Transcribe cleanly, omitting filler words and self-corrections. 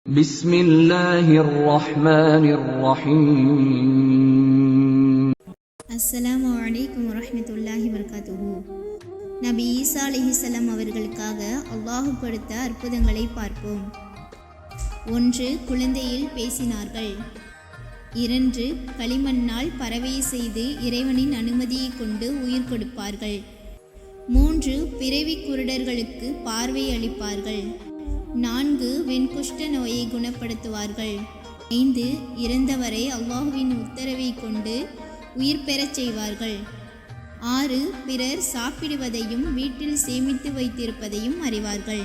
بسم الله الرحمن الرحيم. அஸ்ஸலாமு அலைக்கும் வரஹ்மத்துல்லாஹி வபரகாத்துஹு. நபி ஈசா அலைஹிஸ்ஸலாம் அவர்களுக்காக அல்லாஹ் கொடுத்த அற்புதங்களை பார்ப்போம். 1. குழந்தையில் பேசினார்கள். 2. களிமண்ணால் பறவை செய்து இறைவனின் அனுமதியை கொண்டு உயிர் கொடுப்பார்கள். 3. பிறவி குருடர்களுக்கு பார்வை அளிப்பார்கள். 4. வெண்குஷ்ட நோயை குணப்படுத்துவார்கள். 5. இறந்தவரை அல்லாஹ்வின் உத்தரவை கொண்டு உயிர் பெறச் செய்வார்கள். 6. பிறர் சாப்பிடுவதையும் வீட்டில் சேமித்து வைத்திருப்பதையும் அறிவார்கள்.